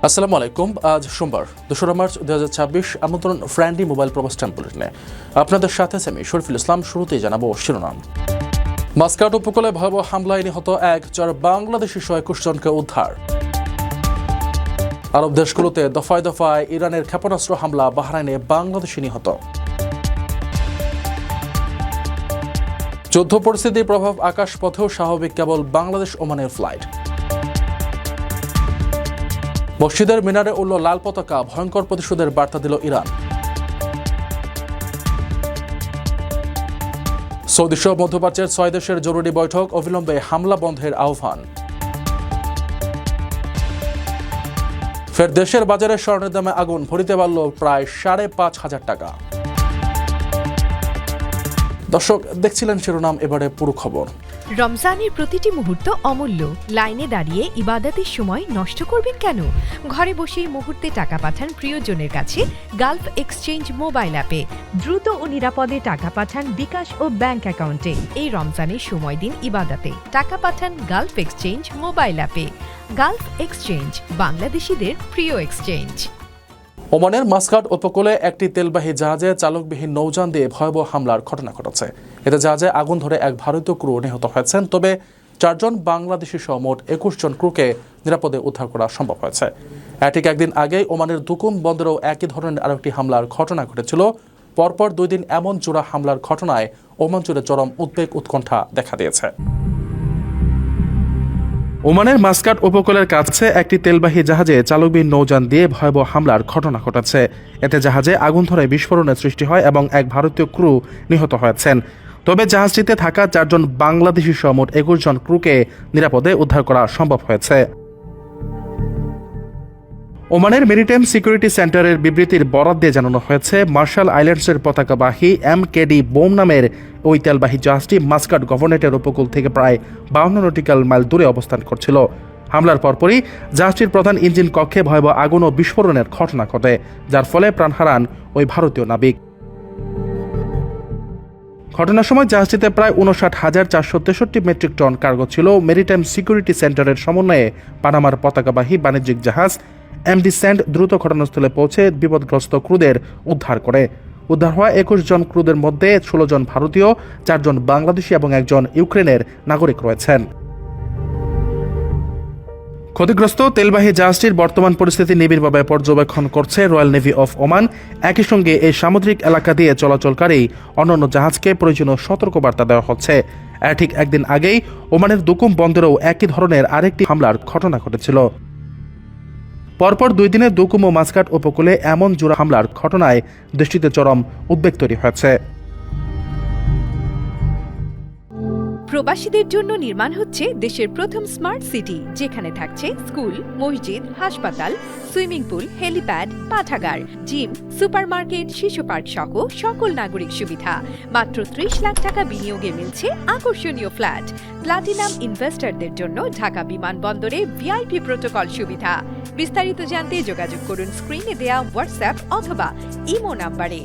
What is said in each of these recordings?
আসসালামু আলাইকুম। আজ সোমবার 2রা মার্চ 2026। আমন্ত্রণ ফ্রেন্ডলি মোবাইল প্রবাস টাইম বুলেটিনে। আপনাদের সাথে আমি শরীফুল ইসলাম। শুরুতেই জানাবো শিরোনাম। মাস্কাট উপকূলে ভয়াবহ হামলায় নিহত 4 বাংলাদেশি সহ 21 জনকে উদ্ধার। আরব দেশগুলোতে দফায় দফায় ইরানের ক্ষেপণাস্ত্র হামলা, বাহরাইনে বাংলাদেশি নিহত। যুদ্ধ পরিস্থিতির প্রভাব আকাশপথেও স্বাভাবিক কেবল বাংলাদেশ ওমানের ফ্লাইট। মসজিদের মিনারে উড়ল লাল পতাকা, ভয়ঙ্কর প্রতিশোধের বার্তা দিল ইরান। সৌদি সহ মধ্যপ্রাচ্যের 6 দেশের জরুরি বৈঠক, অবিলম্বে হামলা বন্ধের আহ্বান। ফের দেশের বাজারে স্বর্ণের দামে আগুন, ভরিতে পারল প্রায় 5,500 টাকা। দর্শক, দেখছিলেন শিরোনাম, এবারে পুরো খবর। রমজানের প্রতিটি মুহূর্ত অমূল্য। লাইনে দাঁড়িয়ে ইবাদতের সময় নষ্ট করবেন কেন? ঘরে বসেই মুহূর্তে টাকা পাঠান প্রিয়জনের কাছে গালফ এক্সচেঞ্জ মোবাইল অ্যাপে। দ্রুত ও নিরাপদে টাকা পাঠান বিকাশ ও ব্যাংক অ্যাকাউন্টে। এই রমজানের সময় দিন ইবাদতে, টাকা পাঠান গালফ এক্সচেঞ্জ মোবাইল অ্যাপে। গালফ এক্সচেঞ্জ, বাংলাদেশিদের প্রিয় এক্সচেঞ্জ। ওমানের মাস্কাট উপকূলে একটি তেলবাহী জাহাজে চালকবিহীন নৌযান দিয়ে ভয়াবহ হামলার ঘটনা ঘটেছে। এতে জাহাজে আগুন ধরে এক ভারতীয় ক্রু নিহত হয়েছেন, তবে 4 জন বাংলাদেশি সহ মোট 21 জন ক্রুকে নিরাপদে উদ্ধার করা সম্ভব হয়েছে। ঠিক একদিন আগেই ওমানের দুকুম বন্দরেও একই ধরনের আরেকটি হামলার ঘটনা ঘটেছিল। পরপর 2 দিন এমন জোড়া হামলার ঘটনায় ওমান জুড়ে চরম উদ্বেগ উৎকণ্ঠা দেখা দিয়েছে। ওমানের মাস্কাট উপকূলের কাছে একটি তেলবাহী জাহাজে চালকবিহীন নৌযান দিয়ে ভয়াবহ হামলার ঘটনা ঘটেছে। এতে জাহাজে আগুন ধরে বিস্ফোরণের সৃষ্টি হয় এবং এক ভারতীয় ক্রু নিহত হয়েছেন। তবে জাহাজটিতে থাকা 4 জন বাংলাদেশি সহ মোট 21 জন ক্রুকে নিরাপদে উদ্ধার করা সম্ভব হয়েছে। ওমানের মেরিটাইম সিকিউরিটি সেন্টারের বিবৃতির বরাত দিয়ে জানানো হয়েছে, মার্শাল আইল্যান্ডসের পতাকাবাহী MKD বোম নামের ওই তেলবাহী জাহাজটি মাস্কাট গভর্নরেটের উপকূল থেকে প্রায় 52 নটিক্যাল মাইল দূরে অবস্থান করছিল। হামলার পরপরই জাহাজটির প্রধান ইঞ্জিন কক্ষে ভয়াবহ আগুন ও বিস্ফোরণের ঘটনা ঘটে, যার ফলে প্রাণ হারান ওই ভারতীয় নাবিক। ঘটনার সময় জাহাজটিতে প্রায় 59,463 মেট্রিক টন কার্গো ছিল। মেরিটাইম সিকিউরিটি সেন্টারের সমন্বয়ে পানামার পতাকাবাহী বাণিজ্যিক জাহাজ MD স্যান্ড দ্রুত ঘটনাস্থলে পৌঁছে বিপদগ্রস্ত ক্রুদের উদ্ধার করে। উদ্ধার হওয়া 21 জন ক্রুদের মধ্যে 16 জন ভারতীয়, 4 জন বাংলাদেশি এবং 1 জন ইউক্রেনের নাগরিক রয়েছেন। ক্ষতিগ্রস্ত তেলবাহী জাহাজটির বর্তমান পরিস্থিতি নিবিড়ভাবে পর্যবেক্ষণ করছে রয়্যাল নেভি অফ ওমান। একই সঙ্গে এই সামুদ্রিক এলাকা দিয়ে চলাচলকারী অন্যান্য জাহাজকে প্রয়োজনীয় সতর্কবার্তা দেওয়া হচ্ছে। ঠিক একদিন আগেই ওমানের দুকুম বন্দরেও একই ধরনের আরেকটি হামলার ঘটনা ঘটেছিল। পরপর 2 দিনে দুকুম ও মাস্কাট উপকূলে এমন জোড়া হামলার ঘটনায় দেশটিতে চরম উদ্বেগ তৈরি হয়েছে। প্রবাসীদের জন্য নির্মাণ হচ্ছে দেশের প্রথম স্মার্ট সিটি, যেখানে থাকছে স্কুল, মসজিদ, হাসপাতাল, সুইমিং পুল, হেলিপ্যাড, পাঠাগার, জিম, সুপারমার্কেট, শিশু পার্ক সহ সকল নাগরিক সুবিধা। মাত্র 30 লাখ টাকা বিনিয়োগে মিলছে আকর্ষণীয় ফ্ল্যাট। প্লাটিনাম ইনভেস্টরদের জন্য ঢাকা বিমানবন্দরে VIP প্রোটোকল সুবিধা। বিস্তারিত জানতে যোগাযোগ করুন স্ক্রিনে দেয়া হোয়াটসঅ্যাপ অথবা ইমো নাম্বারে।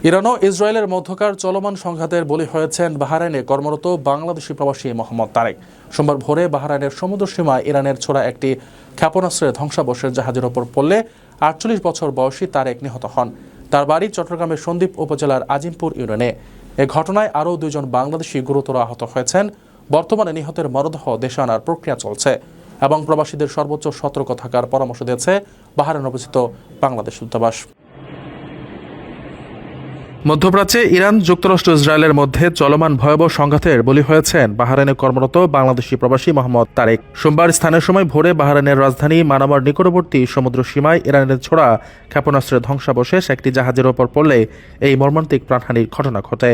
ইরান ও ইসরায়েলের মধ্যকার চলমান সংঘাতের বলি হয়েছেন বাহরাইনে কর্মরত বাংলাদেশি প্রবাসী মোহাম্মদ তারেক। সোমবার ভোরে বাহরাইনের সমুদ্র সীমায় ইরানের ছোড়া একটি ক্ষেপণাস্ত্রের ধ্বংসাবশেষ জাহাজের ওপর পড়লে 48 বছর বয়সী তারেক নিহত হন। তার বাড়ি চট্টগ্রামের সন্দ্বীপ উপজেলার আজিমপুর ইউনিয়নে। এ ঘটনায় আরও 2 জন বাংলাদেশি গুরুতর আহত হয়েছেন। বর্তমানে নিহতের মরদেহ দেশে আনার প্রক্রিয়া চলছে এবং প্রবাসীদের সর্বোচ্চ সতর্ক থাকার পরামর্শ দিয়েছে বাহরাইন অবস্থিত বাংলাদেশ দূতাবাস। মধ্যপ্রাচ্যে ইরান, যুক্তরাষ্ট্র, ইসরায়েলের মধ্যে চলমান ভয়াবহ সংঘাতের বলি হয়েছেন বাহরাইনে কর্মরত বাংলাদেশি প্রবাসী মোহাম্মদ তারেক। সোমবার স্থানীয় সময় ভোরে বাহরাইনের রাজধানী মানামার নিকটবর্তী সমুদ্র সীমায় ইরানের ছোড়া ক্ষেপণাস্ত্রের ধ্বংসাবশেষ একটি জাহাজের ওপর পড়লে এই মর্মান্তিক প্রাণহানির ঘটনা ঘটে।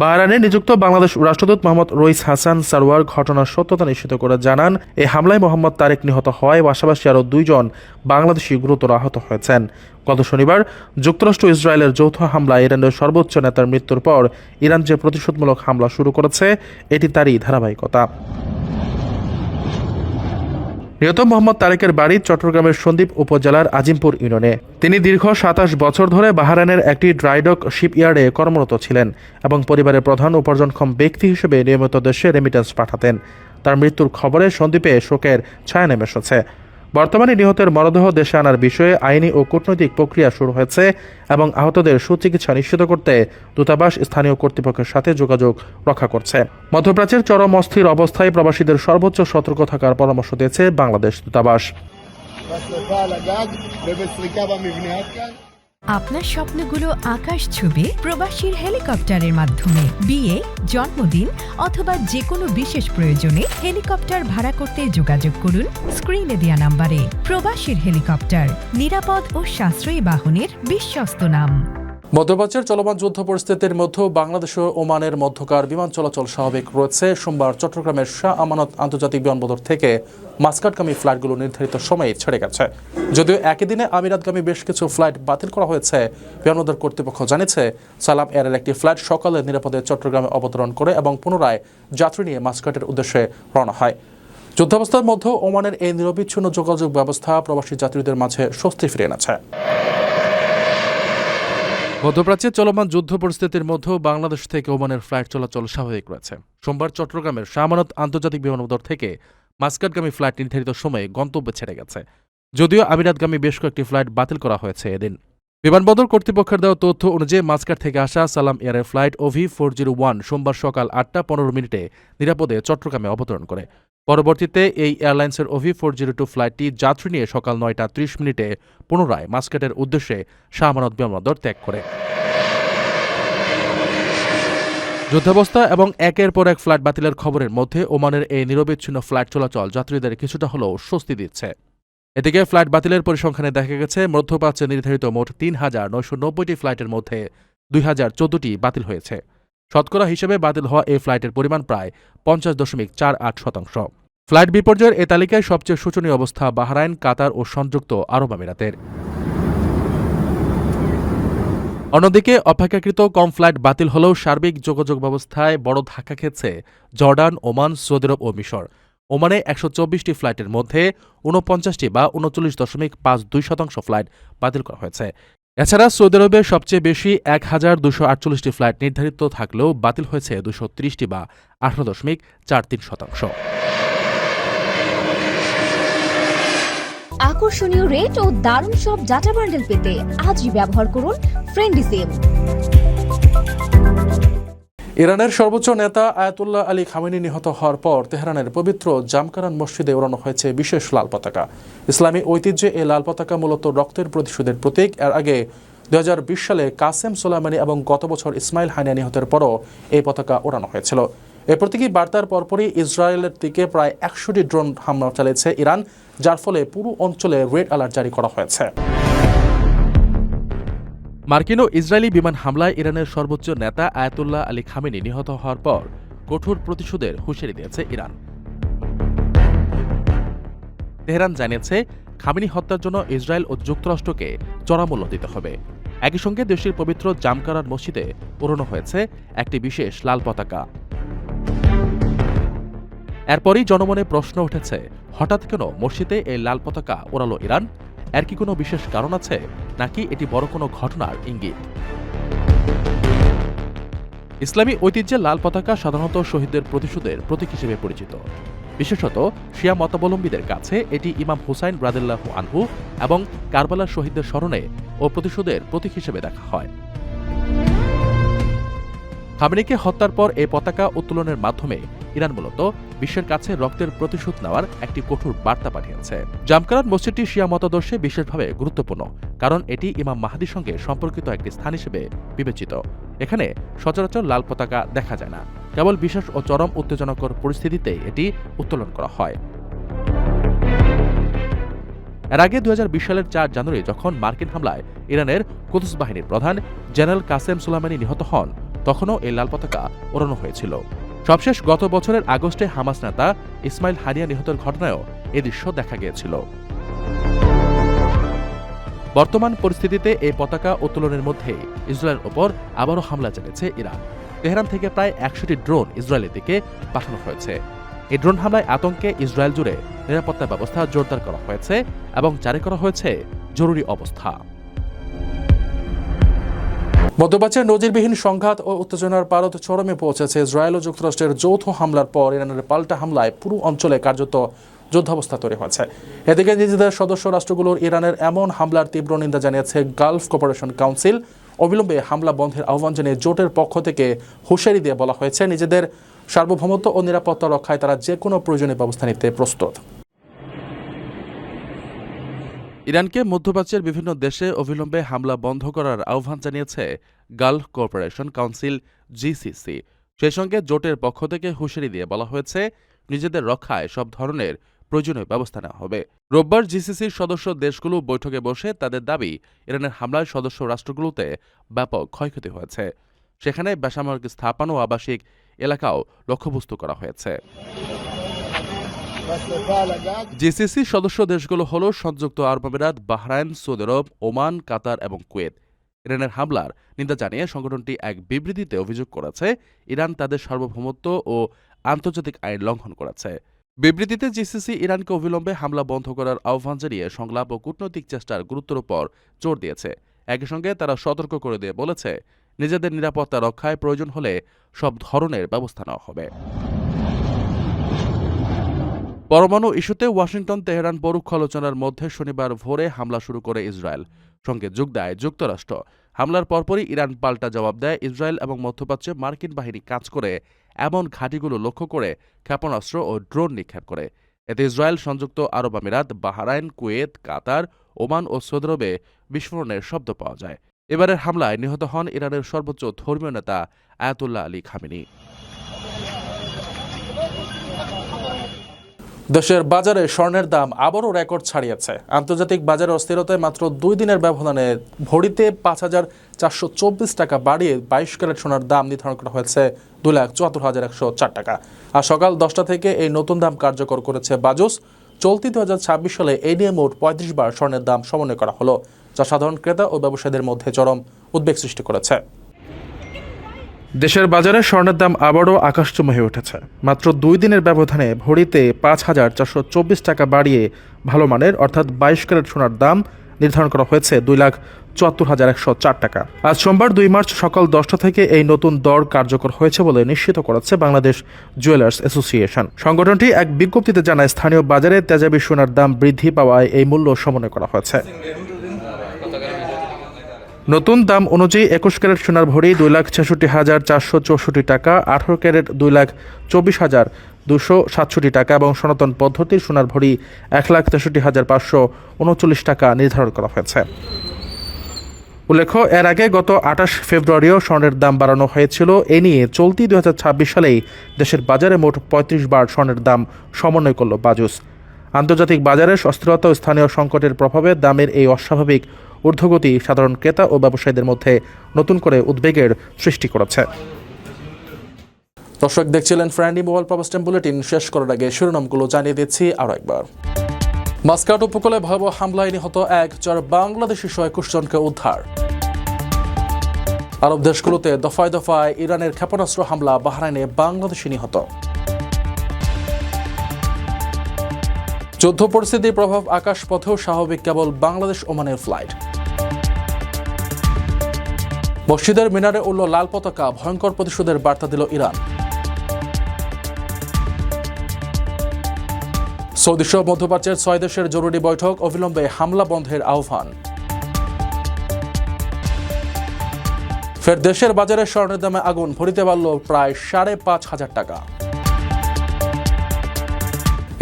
বাহরাইনে নিযুক্ত বাংলাদেশ রাষ্ট্রদূত মোহাম্মদ রইস হাসান সারওয়ার ঘটনার সত্যতা নিশ্চিত করে জানান, এই হামলায় মোহাম্মদ তারেক নিহত হওয়ায় পাশাপাশি আরও 2 জন বাংলাদেশি গুরুতর আহত হয়েছেন। গত শনিবার যুক্তরাষ্ট্র ইসরায়েলের যৌথ হামলায় ইরানের সর্বোচ্চ নেতার মৃত্যুর পর ইরান যে প্রতিশোধমূলক হামলা শুরু করেছে, এটি তারই ধারাবাহিকতা। নিহত মোহাম্মদ তারেকের বাড়ি চট্টগ্রামের সন্দ্বীপ উপজেলার আজিমপুর ইউনিয়নে। তিনি দীর্ঘ 27 বছর ধরে বাহরাইনের একটি ড্রাইডক শিপইয়ার্ডে কর্মরত ছিলেন এবং পরিবারের প্রধান উপার্জনক্ষম ব্যক্তি হিসেবে নিয়মিত দেশে রেমিটেন্স পাঠাতেন। তার মৃত্যুর খবরে সন্দ্বীপে শোকের ছায়া নেমে এসেছে। বর্তমানে নিহতের মরদেহ দেশে আনার বিষয়ে আইনি ও কূটনৈতিক প্রক্রিয়া শুরু হয়েছে এবং আহতদের সুচিকিৎসা নিশ্চিত করতে দূতাবাস স্থানীয় কর্তৃপক্ষের সাথে যোগাযোগ রক্ষা করছে। মধ্যপ্রাচ্যের চরম অস্থির অবস্থায় প্রবাসীদের সর্বোচ্চ সতর্ক থাকার পরামর্শ দিয়েছে বাংলাদেশ দূতাবাস। আপনার স্বপ্নগুলো আকাশ ছুবে প্রবাসীর হেলিকপ্টারের মাধ্যমে। বিয়ে, জন্মদিন অথবা যে কোনো বিশেষ প্রয়োজনে হেলিকপ্টার ভাড়া করতে যোগাযোগ করুন স্ক্রিনে দেয়া নাম্বারে। প্রবাসীর হেলিকপ্টার, নিরাপদ ও সাশ্রয়ী বাহনের বিশ্বস্ত নাম। মধ্যপ্রাচ্যের চলমান যুদ্ধ পরিস্থিতির মধ্যে বাংলাদেশ ও ওমানের মধ্যকার বিমান চলাচল স্বাভাবিক রয়েছে। সোমবার চট্টগ্রামের শাহ আমানত আন্তর্জাতিক বিমানবন্দর থেকে মাস্কাটগামী ফ্লাইটগুলো নির্ধারিত সময়ে ছেড়ে গেছে। যদিও একই দিনে আমিরাতগামী বেশ কিছু ফ্লাইট বাতিল করা হয়েছে। বিমানবন্দর কর্তৃপক্ষ জানিয়েছে, সালাম এয়ারের একটি ফ্লাইট সকালে নিরাপদে চট্টগ্রামে অবতরণ করে এবং পুনরায় যাত্রী নিয়ে মাস্কাটের উদ্দেশ্যে রওনা হয়। যুদ্ধাবস্থার মধ্যে ওমানের এই নিরবিচ্ছিন্ন যোগাযোগ ব্যবস্থা প্রবাসী যাত্রীদের মাঝে স্বস্তি ফিরিয়ে এনেছে। মধ্যপ্রাচ্যে চলমান যুদ্ধ পরিস্থিতির মধ্যে বাংলাদেশ থেকে ওমানের ফ্লাইট চলাচল স্বাভাবিক রয়েছে। সোমবার চট্টগ্রামের শাহ আমানত আন্তর্জাতিক বিমানবন্দর থেকে মাস্কাটগামী ফ্লাইট নির্ধারিত সময়ে গন্তব্যে ছেড়ে গেছে। যদিও আমিরাতগামী বেশ কয়েকটি ফ্লাইট বাতিল করা হয়েছে এদিন। বিমানবন্দর কর্তৃপক্ষের দেওয়া তথ্য অনুযায়ী মাস্কাট থেকে আসা সালাম এয়ারের ফ্লাইট OV401 সোমবার সকাল 8টা 15 মিনিটে নিরাপদে চট্টগ্রামে অবতরণ করে। পরবর্তীতে এই এয়ারলাইন্সের OV402 ফ্লাইটটি যাত্রী নিয়ে সকাল 9টা 30 মিনিটে পুনরায় মাস্কাটের উদ্দেশ্যে শাহ আমানত বিমানবন্দর ত্যাগ করে। যুদ্ধাবস্থা এবং একের পর এক ফ্লাইট বাতিলের খবরের মধ্যে ওমানের এই নিরবিচ্ছিন্ন ফ্লাইট চলাচল যাত্রীদের কিছুটা হলেও স্বস্তি দিচ্ছে। এদিকে ফ্লাইট বাতিলের পরিসংখ্যানে দেখা গেছে, মধ্যপ্রাচ্যে নির্ধারিত মোট ৩,৯৯০টি ফ্লাইটের মধ্যে ২,০১৪টি বাতিল হয়েছে। শতকরা হিসেবে বাতিল হওয়া এই ফ্লাইটের পরিমাণ প্রায় ৫০.৪৮%। ফ্লাইট বিপর্যয়ের এ তালিকায় সবচেয়ে শোচনীয় অবস্থা বাহরাইন, কাতার ও সংযুক্ত আরব আমিরাতের। অন্যদিকে অপেক্ষাকৃত কম ফ্লাইট বাতিল হলেও সার্বিক যোগাযোগ ব্যবস্থায় বড় ধাক্কা খেয়েছে জর্ডান, ওমান, সৌদি আরব ও মিশর। ওমানে ১২৪টি ফ্লাইটের মধ্যে ৪৯টি বা ৩৯.৫২% ফ্লাইট বাতিল করা হয়েছে। এছাড়া সৌদি আরবে সবচেয়ে বেশি ১,২৪৮টি ফ্লাইট নির্ধারিত থাকলেও বাতিল হয়েছে ২৩০টি বা ১৮.৪৩%। আকর্ষণীয় রেট ও দারুণ সব ডাটা বান্ডেল পেতে আজই ব্যবহার করুন ফ্রেন্ডলি সিম। ইরানের সর্বোচ্চ নেতা আয়াতুল্লাহ আলী খামেনি নিহত হওয়ার পর তেহরানের পবিত্র জামকারান মসজিদে ওড়ানো হয়েছে বিশেষ লাল পতাকা। ইসলামী ঐতিহ্যে এই লাল পতাকা মূলত রক্তের প্রতিশোধের প্রতীক। এর আগে 2020 সালে কাসেম সোলাইমানি এবং গত বছর ইসমাইল হানিয়া নিহতের পরও এই পতাকা ওড়ানো হয়েছিল। এই প্রতীকী বার্তার পরপরই ইসরায়েলের দিকে প্রায় 100টি ড্রোন হামলা চালিয়েছে ইরান, যার ফলে পুরো অঞ্চলে রেড অ্যালার্ট জারি করা হয়েছে। মার্কিন ও ইসরায়েলি বিমান হামলায় ইরানের সর্বোচ্চ নেতা আয়াতুল্লাহ আলী খামেনি নিহত হওয়ার পর কঠোর প্রতিশোধের হুঁশিয়ারি দিয়েছে ইরান। তেহরান জানিয়েছে, খামেনি হত্যার জন্য ইসরায়েল ও যুক্তরাষ্ট্রকে চড়া মূল্য দিতে হবে। একই সঙ্গে দেশটির পবিত্র জামকারান মসজিদে ওড়ানো হয়েছে একটি বিশেষ লাল পতাকা। এরপরই জনমনে প্রশ্ন উঠেছে, হঠাৎ কেন মসজিদে এই লাল পতাকা ওড়ালো ইরান? এর কি কোনো বিশেষ কারণ আছে, নাকি এটি বড় কোনো ঘটনার ইঙ্গিত? ইসলামী ঐতিহ্যে লাল পতাকা সাধারণত শহীদদের প্রতিশোধের প্রতীক হিসেবে পরিচিত। বিশেষত শিয়া মতাবলম্বীদের কাছে এটি ইমাম হুসাইন রাদিয়াল্লাহু আনহু এবং কারবালার শহীদদের স্মরণে ও প্রতিশোধের প্রতীক হিসেবে দেখা হয়। খামেনিকে হত্যার পর এই পতাকা উত্তোলনের মাধ্যমে ইরান মূলত বিশ্বের কাছে রক্তের প্রতিশোধ নেওয়ার একটি কঠোর বার্তা পাঠিয়েছে। জামকারান মসজিদটি শিয়া মতাদর্শে বিশেষভাবে গুরুত্বপূর্ণ, কারণ এটি ইমাম মাহদির সঙ্গে সম্পর্কিত একটি স্থান হিসেবে বিবেচিত। এখানে সচরাচর লাল পতাকা দেখা যায় না, কেবল বিশেষ ও চরম উত্তেজনাকর পরিস্থিতিতে এটি উত্তোলন করা হয়। এর আগে 2020 সালের 4 জানুয়ারি যখন মার্কিন হামলায় ইরানের কুদস বাহিনীর প্রধান জেনারেল কাসেম সোলাইমানি নিহত হন, তখনও এই লাল পতাকা ওড়ানো হয়েছিল। সবশেষ গত বছরের আগস্টে হামাস নেতা ইসমাইল হানিয়া নিহতের ঘটনায়ও এ দৃশ্য দেখা গিয়েছিল। বর্তমান পরিস্থিতিতে এই পতাকা উত্তোলনের মধ্যে ইসরায়েলের ওপর আবারও হামলা চালিয়েছে ইরান। তেহরান থেকে প্রায় 100টি ড্রোন ইসরায়েলের দিকে পাঠানো হয়েছে। এই ড্রোন হামলায় আতঙ্কে ইসরায়েল জুড়ে নিরাপত্তা ব্যবস্থা জোরদার করা হয়েছে এবং জারি করা হয়েছে জরুরি অবস্থা। মধ্যপ্রাচ্যের নজিরবিহীন সংঘাত ও উত্তেজনার পারদ চরমে পৌঁছেছে ইসরায়েল ও যুক্তরাষ্ট্রের যৌথ হামলার পর ইরানের পাল্টা হামলায় পুরো অঞ্চলে কার্যত যুদ্ধাবস্থা তৈরি হয়েছে। এদিকে নিজেদের সদস্য রাষ্ট্রগুলোর ইরানের এমন হামলার তীব্র নিন্দা জানিয়েছে গালফ কোঅপারেশন কাউন্সিল। অবিলম্বে হামলা বন্ধের আহ্বান জানিয়ে জোটের পক্ষ থেকে হুঁশিয়ারি দিয়ে বলা হয়েছে, নিজেদের সার্বভৌমত্ব ও নিরাপত্তা রক্ষায় তারা যে কোনো প্রয়োজনীয় ব্যবস্থা নিতে প্রস্তুত। ইরানকে মধ্যপ্রাচ্যের বিভিন্ন দেশে অবিলম্বে হামলা বন্ধ করার আহ্বান জানিয়েছে গালফ কোঅপারেশন কাউন্সিল জিসিসি। সেই সঙ্গে জোটের পক্ষ থেকে হুঁশিয়ারি দিয়ে বলা হয়েছে, নিজেদের রক্ষায় সব ধরনের প্রয়োজনীয় ব্যবস্থা নেওয়া হবে। রোববার জিসিসির সদস্য দেশগুলো বৈঠকে বসে তাদের দাবি, ইরানের হামলায় সদস্য রাষ্ট্রগুলোতে ব্যাপক ক্ষয়ক্ষতি হয়েছে। সেখানে বেসামরিক স্থাপনা ও আবাসিক এলাকাও লক্ষ্যবস্তু করা হয়েছে। জিসিসি সদস্য দেশগুলো হল সংযুক্ত আরব আমিরাত, বাহরাইন, সৌদি আরব, ওমান, কাতার এবং কুয়েত। ইরানের হামলার নিন্দা জানিয়ে সংগঠনটি এক বিবৃতিতে অভিযোগ করেছে, ইরান তাদের সার্বভৌমত্ব ও আন্তর্জাতিক আইন লঙ্ঘন করেছে। বিবৃতিতে জিসিসি ইরানকে অবিলম্বে হামলা বন্ধ করার আহ্বান জানিয়ে সংলাপ ও কূটনৈতিক চেষ্টার গুরুত্বের উপর জোর দিয়েছে। একই সঙ্গে তারা সতর্ক করে দিয়ে বলেছে, নিজেদের নিরাপত্তা রক্ষায় প্রয়োজন হলে সব ধরনের ব্যবস্থা নেওয়া হবে। পরমাণু ইস্যুতে ওয়াশিংটন তেহরান পরোক্ষ আলোচনার মধ্যে শনিবার ভোরে হামলা শুরু করে ইসরায়েল। সঙ্গে যোগ দেয় যুক্তরাষ্ট্র। হামলার পরপরই ইরান পাল্টা জবাব দেয়। ইসরায়েল এবং মধ্যপ্রাচ্যে মার্কিন বাহিনী কাজ করে এমন ঘাঁটিগুলো লক্ষ্য করে ক্ষেপণাস্ত্র ও ড্রোন নিক্ষেপ করে। এতে ইসরায়েল, সংযুক্ত আরব আমিরাত, বাহরাইন, কুয়েত, কাতার, ওমান ও সৌদি আরবে বিস্ফোরণের শব্দ পাওয়া যায়। এবারের হামলায় নিহত হন ইরানের সর্বোচ্চ ধর্মীয় নেতা আয়াতুল্লাহ আলী খামেনি। দেশের বাজারে স্বর্ণের দাম আবারও রেকর্ড ছাড়িয়েছে। আন্তর্জাতিক বাজারে অস্থিরতায় মাত্র 2 দিনের ব্যবধানে ভরিতে 5,424 টাকা বাড়িয়ে 22 ক্যারেট সোনার দাম নির্ধারণ করা হয়েছে 2,74,104 টাকা। আর সকাল 10টা থেকে এই নতুন দাম কার্যকর করেছে বাজুস। চলতি 2026 সালে এই নিয়ে মোট 35 বার স্বর্ণের দাম সমন্বয় করা হলো, যা সাধারণ ক্রেতা ও ব্যবসায়ীদের মধ্যে চরম উদ্বেগ সৃষ্টি করেছে। দেশের বাজারে স্বর্ণের দাম আবারও আকাশচুম্বী হয়ে উঠেছে। মাত্র 2 দিনের ব্যবধানে ভরিতে 5,424 টাকা বাড়িয়ে ভালো মানের অর্থাৎ 22 ক্যারেট সোনার দাম নির্ধারণ করা হয়েছে 2,74,104 টাকা। আজ সোমবার 2 মার্চ সকাল 10টা থেকে এই নতুন দর কার্যকর হয়েছে বলে নিশ্চিত করেছে বাংলাদেশ জুয়েলার্স অ্যাসোসিয়েশন। সংগঠনটি এক বিজ্ঞপ্তিতে জানায়, স্থানীয় বাজারে তেজাবি সোনার দাম বৃদ্ধি পাওয়ায় এই মূল্য সমন্বয় করা হয়েছে। নতুন দাম অনুযায়ী 21 ক্যারেট সোনার ভরি 2,66,464 টাকা, 18 ক্যারেট 2,24,267 টাকা এবং সনাতন পদ্ধতির সোনার ভরি 1,63,539 টাকা নির্ধারণ করা হয়েছে। উল্লেখ্য, এর আগে গত 28 ফেব্রুয়ারিও স্বর্ণের দাম বাড়ানো হয়েছিল। এ নিয়ে চলতি 2026 সালেই দেশের বাজারে মোট 35 বার স্বর্ণের দাম সমন্বয় করল বাজুস। আন্তর্জাতিক বাজারে অস্থিরতা ও স্থানীয় সংকটের প্রভাবে দামের এই অস্বাভাবিক ঊর্ধ্বগতি সাধারণ ক্রেতা ও ব্যবসায়ীদের মধ্যে নতুন করে উদ্বেগের সৃষ্টি করেছে। দর্শক দেখছিলেন ফ্রেন্ডলি মোবাইল প্রবাস টাইম বুলেটিন। শেষ করার আগে শিরোনামগুলো জানিয়ে দিচ্ছি আরও একবার। মাস্কাট উপকূলে ভয়াবহ হামলায় নিহত 4 বাংলাদেশি সহ 21 জনকে উদ্ধার। আরব দেশগুলোতে দফায় দফায় ইরানের ক্ষেপণাস্ত্র হামলা, বাহরাইনে বাংলাদেশি নিহত। যুদ্ধ পরিস্থিতির প্রভাব আকাশপথেও স্বাভাবিক কেবল বাংলাদেশ ওমানের ফ্লাইট। মসজিদের মিনারে উড়ল লাল পতাকা, ভয়ঙ্কর প্রতিশোধের বার্তা দিল ইরান। সৌদি সহ মধ্যপ্রাচ্যের 6 দেশের জরুরি বৈঠক, অবিলম্বে হামলা বন্ধের আহ্বান। ফের দেশের বাজারে স্বর্ণের দামে আগুন, ভরিতে বাড়ল প্রায় 5,500 টাকা।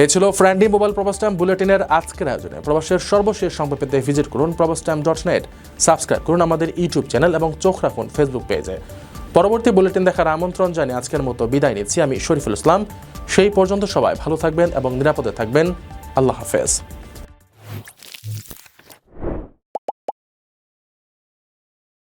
এ ছিল ফ্রেন্ডলি মোবাইল প্রবাস টাইম বুলেটিনের আজকের আয়োজনে। প্রবাসের সর্বশেষ সংবাদ পেতে ভিজিট করুন probastimes.net, সাবস্ক্রাইব করুন আমাদের ইউটিউব চ্যানেল এবং চোখ রাখুন ফেসবুক পেজে। পরবর্তী বুলেটিন দেখার আমন্ত্রণ জানিয়ে আজকের মতো বিদায় নিচ্ছি। আমি শরীফুল ইসলাম। সেই পর্যন্ত সবাই ভালো থাকবেন এবং নিরাপদে থাকবেন। আল্লাহ হাফেজ।